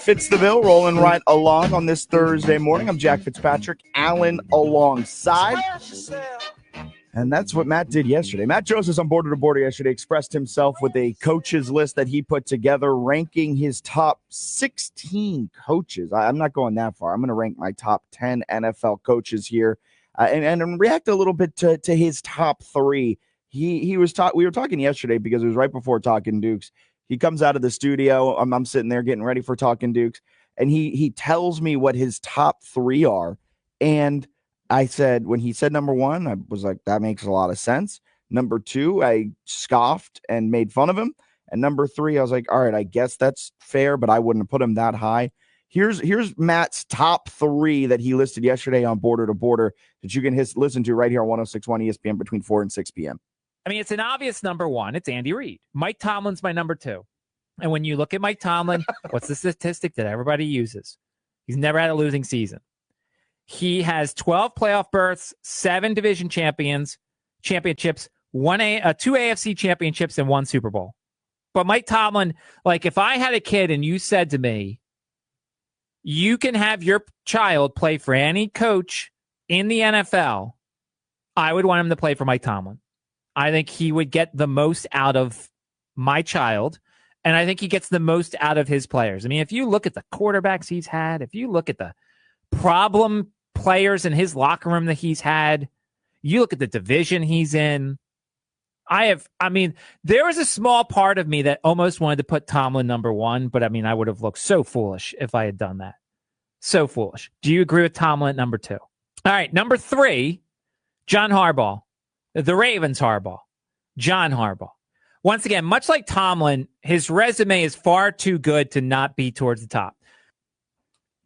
Fitz the Bill rolling right along on this Thursday morning. I'm Jack Fitzpatrick, Allen alongside. And that's what Matt did yesterday. Matt Josephs on Border to Border yesterday expressed himself with a coaches list that he put together, ranking his top 16 coaches. I'm not going that far. I'm going to rank my top 10 NFL coaches here and react a little bit to his top three. We were talking yesterday because it was right before Talking Dukes. He comes out of the studio. I'm sitting there getting ready for Talking Dukes, and he tells me what his top three are. And I said, when he said number one, I was like, that makes a lot of sense. Number two, I scoffed and made fun of him. And number three, I was like, all right, I guess that's fair, but I wouldn't have put him that high. Here's Matt's top three that he listed yesterday on Border to Border that you can listen to right here on 106.1 ESPN between 4 and 6 p.m. I mean, it's an obvious number one. It's Andy Reid. Mike Tomlin's my number two. And when you look at Mike Tomlin, what's the statistic that everybody uses? He's never had a losing season. He has 12 playoff berths, 7 division championships, 2 AFC championships, and 1 Super Bowl. But Mike Tomlin, like if I had a kid and you said to me, you can have your child play for any coach in the NFL, I would want him to play for Mike Tomlin. I think he would get the most out of my child, and I think he gets the most out of his players. I mean, if you look at the quarterbacks he's had, if you look at the problem players in his locker room that he's had, you look at the division he's in, there was a small part of me that almost wanted to put Tomlin number one, but I mean, I would have looked so foolish if I had done that. So foolish. Do you agree with Tomlin at number two? All right, number three, John Harbaugh. The Ravens Harbaugh, John Harbaugh. Once again, much like Tomlin, his resume is far too good to not be towards the top.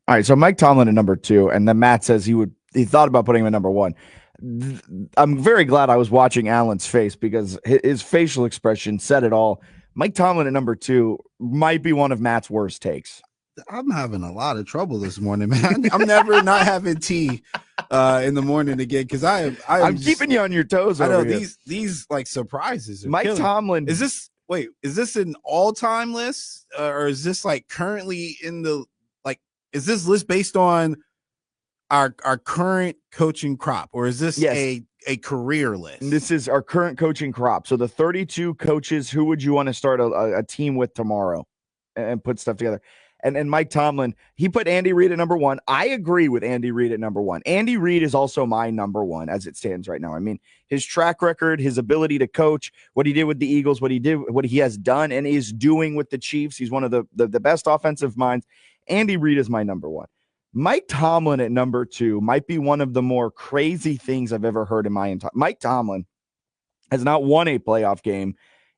All right, so Mike Tomlin at number two, and then Matt says he thought about putting him at number one. I'm very glad I was watching Allen's face because his facial expression said it all. Mike Tomlin at number two might be one of Matt's worst takes. I'm having a lot of trouble this morning, man. I'm never not having tea in the morning again because I'm keeping you on your toes. I know here. these like surprises. Mike Tomlin. Is this an all-time list or is this like currently in the is this list based on our current coaching crop or is this a career list? This is our current coaching crop. So the 32 coaches, who would you want to start a team with tomorrow and put stuff together? And Mike Tomlin, he put Andy Reid at number one. I agree with Andy Reid at number one. Andy Reid is also my number one as it stands right now. I mean, his track record, his ability to coach, what he did with the Eagles, what he has done and is doing with the Chiefs. He's one of the best offensive minds. Andy Reid is my number one. Mike Tomlin at number two might be one of the more crazy things I've ever heard in my entire. Mike Tomlin has not won a playoff game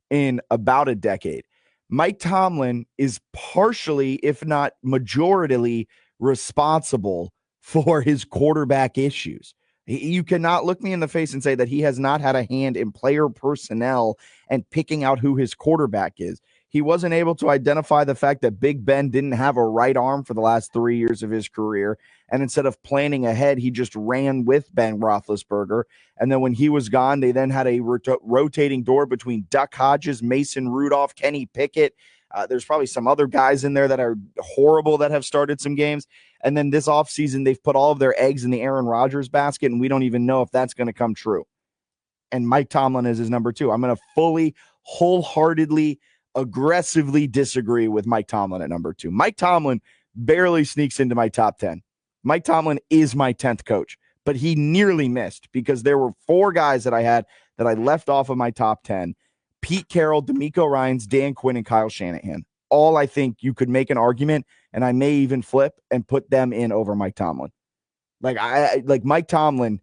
in about a decade. Mike Tomlin is partially, if not majoritarily, responsible for his quarterback issues. You cannot look me in the face and say that he has not had a hand in player personnel and picking out who his quarterback is. He wasn't able to identify the fact that Big Ben didn't have a right arm for the last 3 years of his career. And instead of planning ahead, he just ran with Ben Roethlisberger. And then when he was gone, they then had a rotating door between Duck Hodges, Mason Rudolph, Kenny Pickett. There's probably some other guys in there that are horrible that have started some games. And then this offseason, they've put all of their eggs in the Aaron Rodgers basket, and we don't even know if that's going to come true. And Mike Tomlin is his number two. I'm going to fully, wholeheartedly, aggressively disagree with Mike Tomlin at number two. Mike Tomlin barely sneaks into my top 10. Mike Tomlin is my 10th coach, but he nearly missed because there were 4 guys that I had that I left off of my top 10. Pete Carroll, DeMeco Ryans, Dan Quinn, and Kyle Shanahan. All I think you could make an argument, and I may even flip and put them in over Mike Tomlin. Like Mike Tomlin,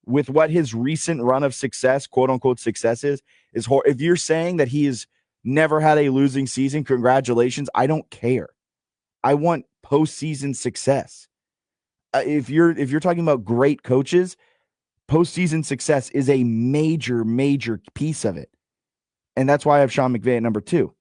with what his recent run of success, quote unquote success is if you're saying that he is never had a losing season, congratulations. I don't care. I want postseason success. If you're talking about great coaches, postseason success is a major, major piece of it. And that's why I have Sean McVay at number two.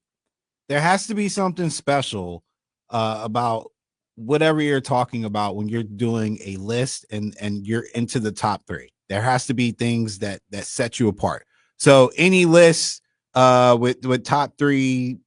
There has to be something special about whatever you're talking about when you're doing a list and you're into the top 3. There has to be things that set you apart. So any list with top 3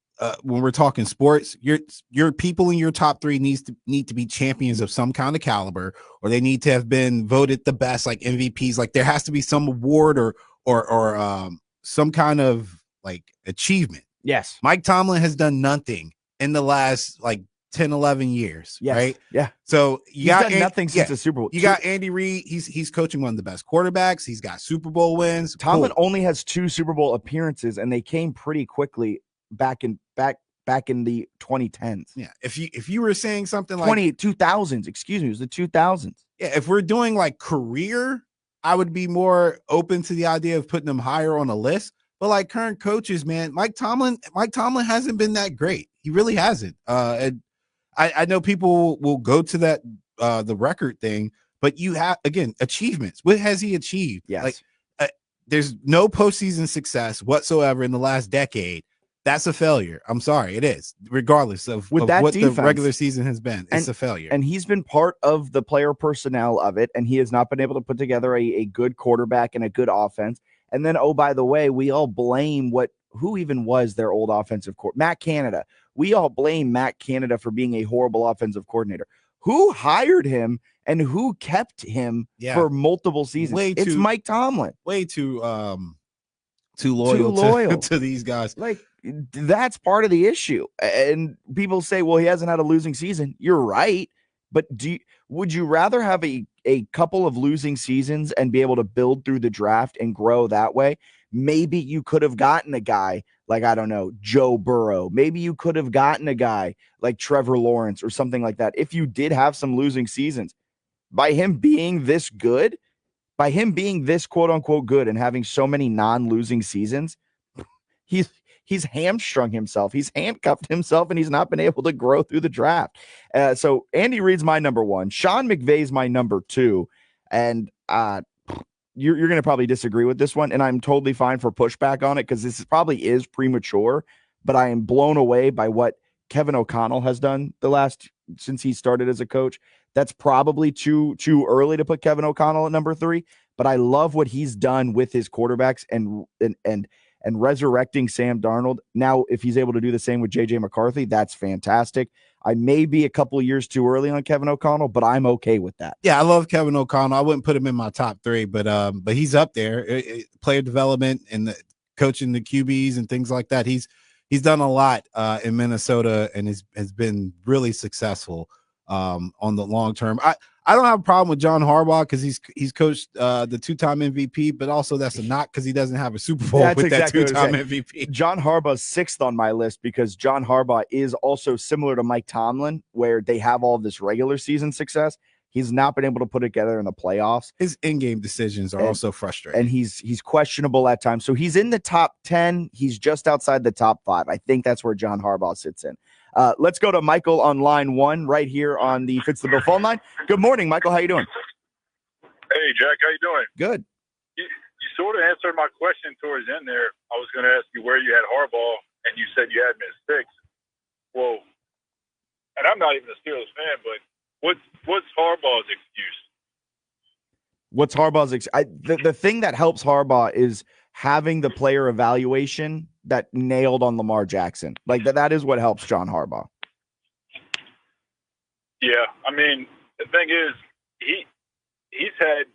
when we're talking sports, your people in your top three need to be champions of some kind of caliber, or they need to have been voted the best, like MVPs. Like there has to be some award or some kind of like achievement. Yes. Mike Tomlin has done nothing in the last like 10, 11 years. Yes. Right. Yeah. So he's done nothing since the Super Bowl. You got Andy Reid. He's coaching one of the best quarterbacks. He's got Super Bowl wins. Tomlin only has 2 Super Bowl appearances, and they came pretty quickly back in the 2010s. Yeah. If you were saying something like 2000s, excuse me, it was the 2000s. Yeah. If we're doing like career, I would be more open to the idea of putting them higher on a list. But like current coaches, man, Mike Tomlin hasn't been that great. He really hasn't. And I know people will go to that the record thing, but you have, again, achievements. What has he achieved? Yes. Like there's no postseason success whatsoever in the last decade. That's a failure. I'm sorry, it is. Regardless of what defense, the regular season has been, it's a failure. And he's been part of the player personnel of it, and he has not been able to put together a good quarterback and a good offense. And then, oh, by the way, we all blame who even was their old offensive coordinator, Matt Canada. We all blame Matt Canada for being a horrible offensive coordinator. Who hired him and who kept him for multiple seasons? It's Mike Tomlin. Way too loyal to these guys. Like, that's part of the issue. And people say, well, he hasn't had a losing season. You're right. But would you rather have a couple of losing seasons and be able to build through the draft and grow that way? Maybe you could have gotten a guy like, I don't know, Joe Burrow. Maybe you could have gotten a guy like Trevor Lawrence or something like that. If you did have some losing seasons, by him being this good, by him being this quote unquote good and having so many non-losing seasons, he's hamstrung himself. He's handcuffed himself, and he's not been able to grow through the draft. So Andy Reid's my number 1. Sean McVay's my number 2. And you're going to probably disagree with this one, and I'm totally fine for pushback on it because this probably is premature, but I am blown away by what Kevin O'Connell has done since he started as a coach. That's probably too early to put Kevin O'Connell at number 3, but I love what he's done with his quarterbacks and resurrecting Sam Darnold. Now, if he's able to do the same with JJ McCarthy, that's fantastic. I may be a couple of years too early on Kevin O'Connell, but I'm okay with that. Yeah, I love Kevin O'Connell. I wouldn't put him in my top 3, but he's up there. Player development and coaching the QBs and things like that. He's done a lot in Minnesota and has been really successful on the long term. I don't have a problem with John Harbaugh because he's coached the 2-time MVP, but also that's a knock because he doesn't have a Super Bowl with exactly that 2-time MVP. John Harbaugh's 6th on my list because John Harbaugh is also similar to Mike Tomlin, where they have all this regular season success. He's not been able to put it together in the playoffs. His in-game decisions are also frustrating. And he's questionable at times. So he's in the top 10. He's just outside the top 5. I think that's where John Harbaugh sits in. Let's go to Michael on line 1 right here on the Fitz the Bill phone line. Good morning, Michael. How you doing? Hey, Jack. How you doing? Good. You sort of answered my question towards the end there. I was going to ask you where you had Harbaugh, and you said you had him at 6. Well, and I'm not even a Steelers fan, but what's Harbaugh's excuse? What's Harbaugh's the thing that helps Harbaugh is having the player evaluation that nailed on Lamar Jackson. Like that is what helps John Harbaugh. Yeah, I mean, the thing is, he's had.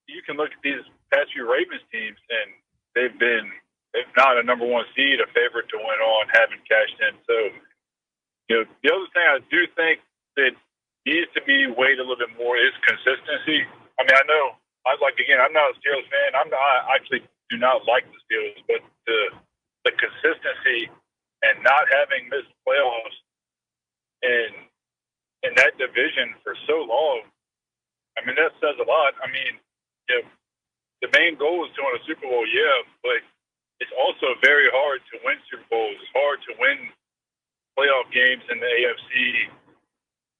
You can look at these past few Ravens teams, and they've been, if not a number 1 seed, a favorite to win on, haven't cashed in. So, the other thing I do think that needs to be weighed a little bit more is consistency. I mean, I know, I'm not a Steelers fan. I actually do not like the Steelers, but the consistency and not having missed playoffs in that division for so long, I mean, that says a lot. I mean, the main goal is to win a Super Bowl, yeah, but it's also very hard to win Super Bowls. It's hard to win playoff games in the AFC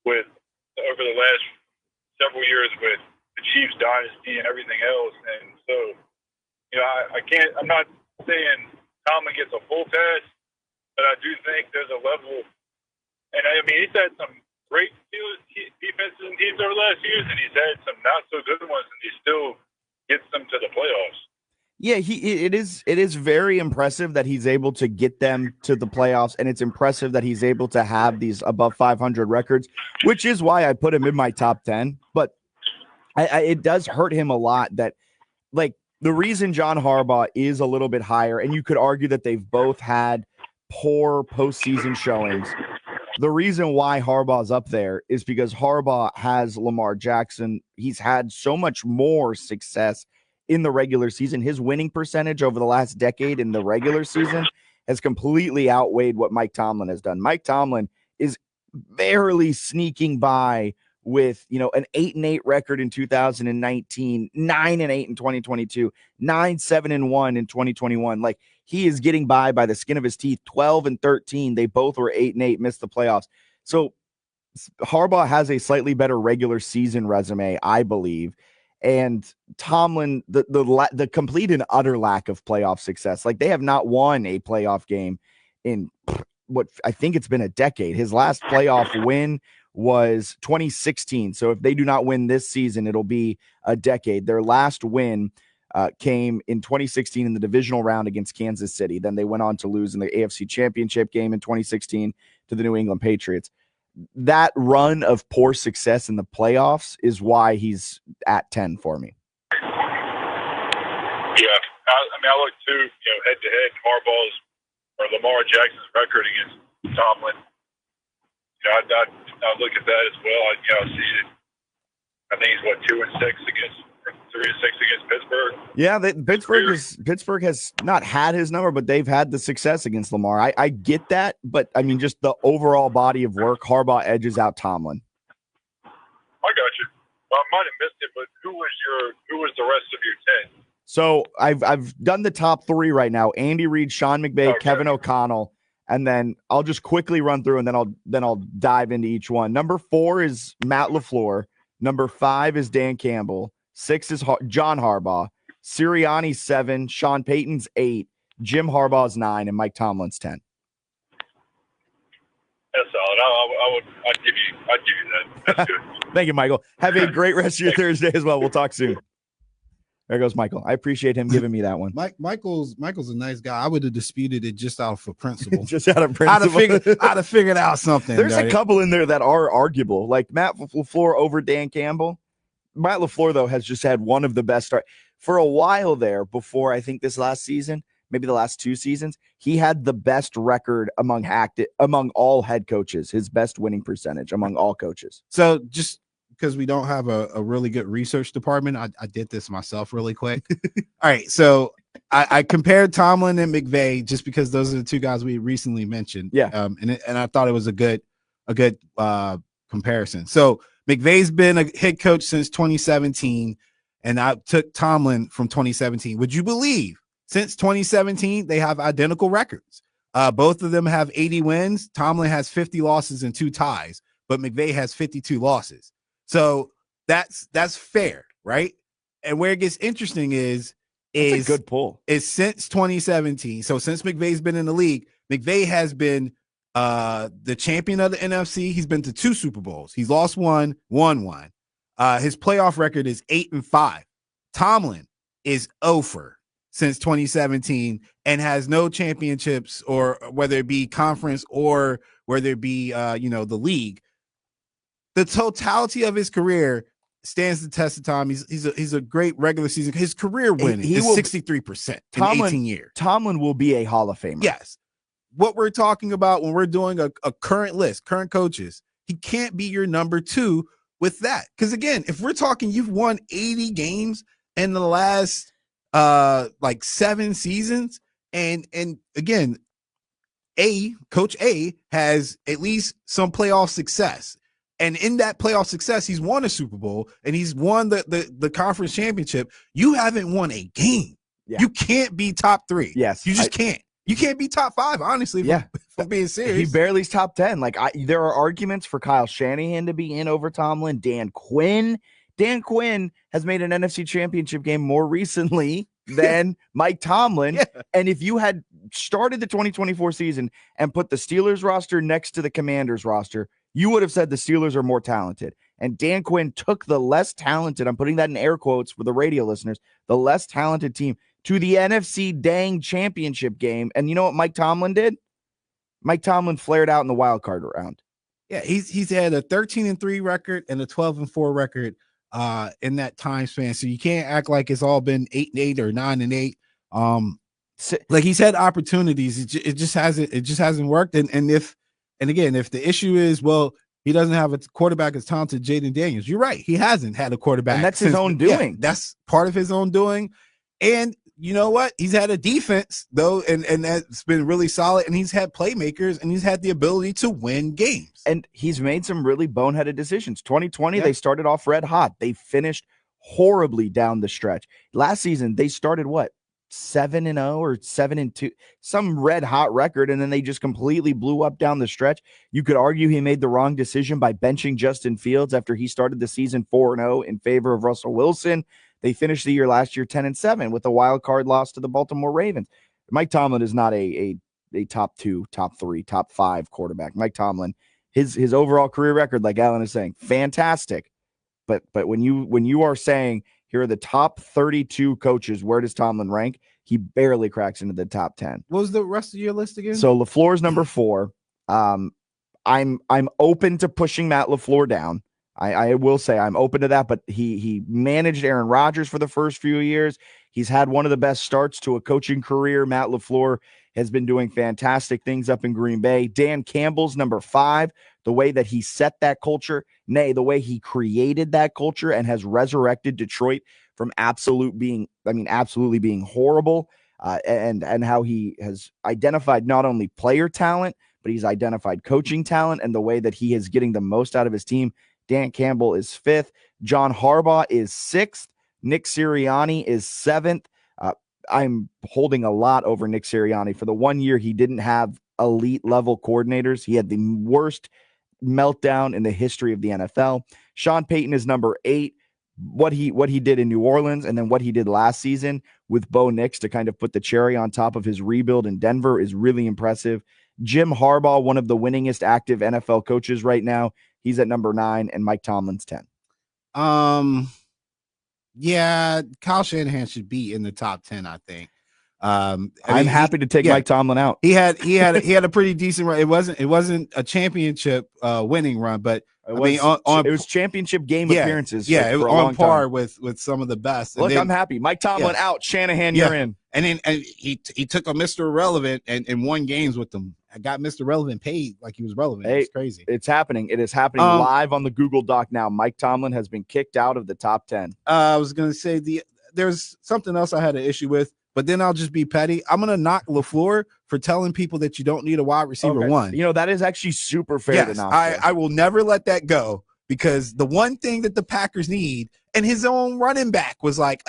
over the last several years with the Chiefs dynasty and everything else. And so, I'm not saying Tomlin gets a full pass, but I do think there's a level. And I mean, he's had some great defenses and teams over the last years, and he's had some not so good ones, and he still gets them to the playoffs. Yeah, it is very impressive that he's able to get them to the playoffs, and it's impressive that he's able to have these above 500 records, which is why I put him in my top 10. But it does hurt him a lot that, like, the reason John Harbaugh is a little bit higher, and you could argue that they've both had poor postseason showings. The reason why Harbaugh's up there is because Harbaugh has Lamar Jackson. He's had so much more success in the regular season. His winning percentage over the last decade in the regular season has completely outweighed what Mike Tomlin has done. Mike Tomlin is barely sneaking by with, an 8-8 record in 2019, 9-8 in 2022, 9-7-1 in 2021. Like, he is getting by the skin of his teeth. 12-13. They both were 8-8, missed the playoffs. So Harbaugh has a slightly better regular season resume, I believe. And Tomlin, the complete and utter lack of playoff success. Like, they have not won a playoff game in what I think it's been a decade. His last playoff win was 2016. So if they do not win this season, it'll be a decade. Their last win came in 2016 in the divisional round against Kansas City. Then they went on to lose in the AFC Championship game in 2016 to the New England Patriots. That run of poor success in the playoffs is why he's at 10 for me. Yeah. I look too, head to head, Harbaugh's or Lamar Jackson's record against Tomlin. I look at that as well. I see it. I think he's 2-6 against, or 3-6 against Pittsburgh. Yeah, Pittsburgh has not had his number, but they've had the success against Lamar. I get that, but I mean, just the overall body of work, Harbaugh edges out Tomlin. I got you. Well, I might have missed it, but who was the rest of your 10? So I've done the top 3 right now: Andy Reid, Sean McVay, okay, Kevin O'Connell, and then I'll just quickly run through, and then I'll dive into each one. Number 4 is Matt LaFleur. Number 5 is Dan Campbell. 6 is John Harbaugh. Sirianni's 7. Sean Payton's 8. Jim Harbaugh's 9, and Mike Tomlin's 10. That's solid. I'd give you that. That's good. Thank you, Michael. Have a great rest of your Thursday as well. We'll talk soon. There goes Michael. I appreciate him giving me that one. Michael's a nice guy. I would have disputed it just out of principle. Just out of principle. I'd have figured out something. There's a couple in there that are arguable, like Matt LaFleur over Dan Campbell. Matt LaFleur, though, has just had one of the best starts. For a while there, before I think this last season, maybe the last 2 seasons, he had the best record among all head coaches, his best winning percentage among all coaches. So just because we don't have a really good research department, I did this myself really quick. All right, so I compared Tomlin and McVay just because those are the 2 guys we recently mentioned. Yeah, and I thought it was a good comparison. So McVay's been a head coach since 2017, and I took Tomlin from 2017. Would you believe since 2017 they have identical records? Both of them have 80 wins. Tomlin has 50 losses and 2 ties, but McVay has 52 losses. So that's fair, right? And where it gets interesting is a good pull. Is since 2017. So since McVay's been in the league, McVay has been the champion of the NFC. He's been to 2 Super Bowls. He's lost 1, won 1. His playoff record is 8-5. Tomlin is 0 since 2017 and has no championships, or whether it be conference or whether it be the league. The totality of his career stands the test of time. He's a great regular season. His career winning is 63% in 18 years. Tomlin will be a Hall of Famer. Yes. What we're talking about when we're doing a current list, current coaches, he can't be your number 2 with that. Because again, if we're talking you've won 80 games in the last 7 seasons, and again, Coach A has at least some playoff success. And in that playoff success, he's won a Super Bowl and he's won the conference championship. You haven't won a game. Yeah. You can't be top 3. Yes. You just can't. You can't be top 5, honestly, if I'm being serious. He barely's top 10. There are arguments for Kyle Shanahan to be in over Tomlin. Dan Quinn has made an NFC championship game more recently than Mike Tomlin. Yeah. And if you had started the 2024 season and put the Steelers roster next to the Commanders roster, you would have said the Steelers are more talented. And Dan Quinn took the less talented, I'm putting that in air quotes for the radio listeners, the less talented team, to the NFC dang championship game. And you know what Mike Tomlin did? Mike Tomlin flared out in the wild card round. Yeah, he's had a 13-3 record and a 12-4 record in that time span. So you can't act like it's all been 8-8 or 9-8. Like he's had opportunities. It just hasn't worked. And again, if the issue is, well, he doesn't have a quarterback as talented Jaden Daniels, you're right. He hasn't had a quarterback. And that's his own doing. Yeah, that's part of his own doing. And you know what? He's had a defense, though, and that's been really solid. And he's had playmakers, and he's had the ability to win games. And he's made some really boneheaded decisions. 2020, They started off red hot. They finished horribly down the stretch. Last season, they started what? 7-0 or 7-2, some red hot record, and then they just completely blew up down the stretch. You could argue he made the wrong decision by benching Justin Fields after he started the season 4-0 in favor of Russell Wilson. They finished the year last year 10-7 with a wild card loss to the Baltimore Ravens. Mike Tomlin is not a top 2, top 3, top 5 quarterback. Mike Tomlin, his overall career record, like Alan is saying, fantastic. But when you are saying here are the top 32 coaches, where does Tomlin rank? He barely cracks into the top 10. What was the rest of your list again? So LaFleur's number 4. I'm open to pushing Matt LaFleur down. I will say I'm open to that, but he managed Aaron Rodgers for the first few years. He's had one of the best starts to a coaching career. Matt LaFleur has been doing fantastic things up in Green Bay. Dan Campbell's number 5. The way that he set that culture, the way he created that culture and has resurrected Detroit from absolutely being horrible, and how he has identified not only player talent, but he's identified coaching talent and the way that he is getting the most out of his team. Dan Campbell is 5th. John Harbaugh is 6th. Nick Sirianni is 7th. I'm holding a lot over Nick Sirianni. For the 1 year he didn't have elite level coordinators, he had the worst meltdown in the history of the NFL. Sean Payton is number 8. What he did in New Orleans and then what he did last season with Bo Nix to kind of put the cherry on top of his rebuild in Denver is really impressive. Jim Harbaugh, one of the winningest active NFL coaches right now, he's at number 9, and Mike Tomlin's 10. Yeah, Kyle Shanahan should be in the top 10, I think. I'm happy to take Mike Tomlin out. He had a pretty decent run. It wasn't a championship winning run, but it was championship game appearances. Yeah, it was on par with some of the best. Look, I'm happy. Mike Tomlin out. Shanahan, you're in. And then he took a Mr. Irrelevant and won games with them. I got Mr. Relevant paid like he was relevant. It's crazy. It's happening. It is happening live on the Google Doc now. Mike Tomlin has been kicked out of the top 10. I was going to say there's something else I had an issue with, but then I'll just be petty. I'm going to knock LaFleur for telling people that you don't need a wide receiver 1. You know, that is actually super fair to knock. I will never let that go, because the one thing that the Packers need, and his own running back was like,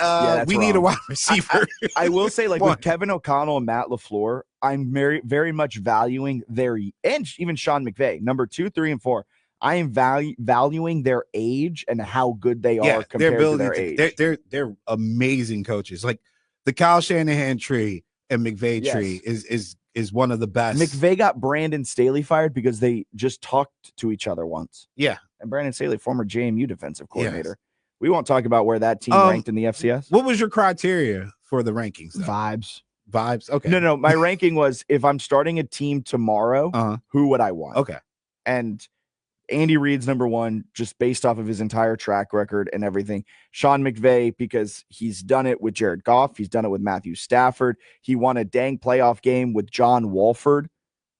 we need a wide receiver. I will say, like, with Kevin O'Connell and Matt LaFleur, I'm very, very much valuing and even Sean McVay, number 2, 3, and 4. I am valuing their age and how good they are compared to their age. They're amazing coaches. Like the Kyle Shanahan tree and McVay tree is one of the best. McVay got Brandon Staley fired because they just talked to each other once. Yeah. And Brandon Staley, former JMU defensive coordinator. Yes. We won't talk about where that team ranked in the FCS. What was your criteria for the rankings, though? Vibes. Okay. No. My ranking was, if I'm starting a team tomorrow, who would I want? Okay. And Andy Reid's number 1, just based off of his entire track record and everything. Sean McVay, because he's done it with Jared Goff. He's done it with Matthew Stafford. He won a dang playoff game with John Wolford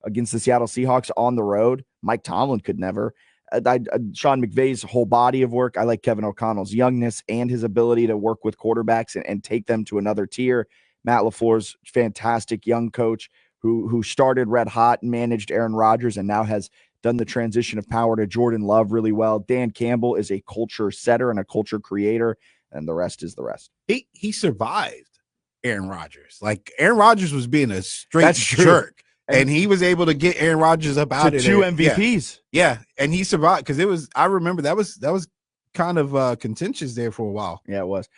against the Seattle Seahawks on the road. Mike Tomlin could never. Sean McVay's whole body of work. I like Kevin O'Connell's youngness and his ability to work with quarterbacks and take them to another tier. Matt LaFleur's fantastic young coach who started red hot, managed Aaron Rodgers, and now has done the transition of power to Jordan Love really well. Dan Campbell is a culture setter and a culture creator, and the rest is the rest. He survived Aaron Rodgers. Like, Aaron Rodgers was being a straight jerk. And he was able to get Aaron Rodgers up out of 2 MVPs. Yeah, and he survived because I remember that was kind of contentious there for a while. Yeah, it was.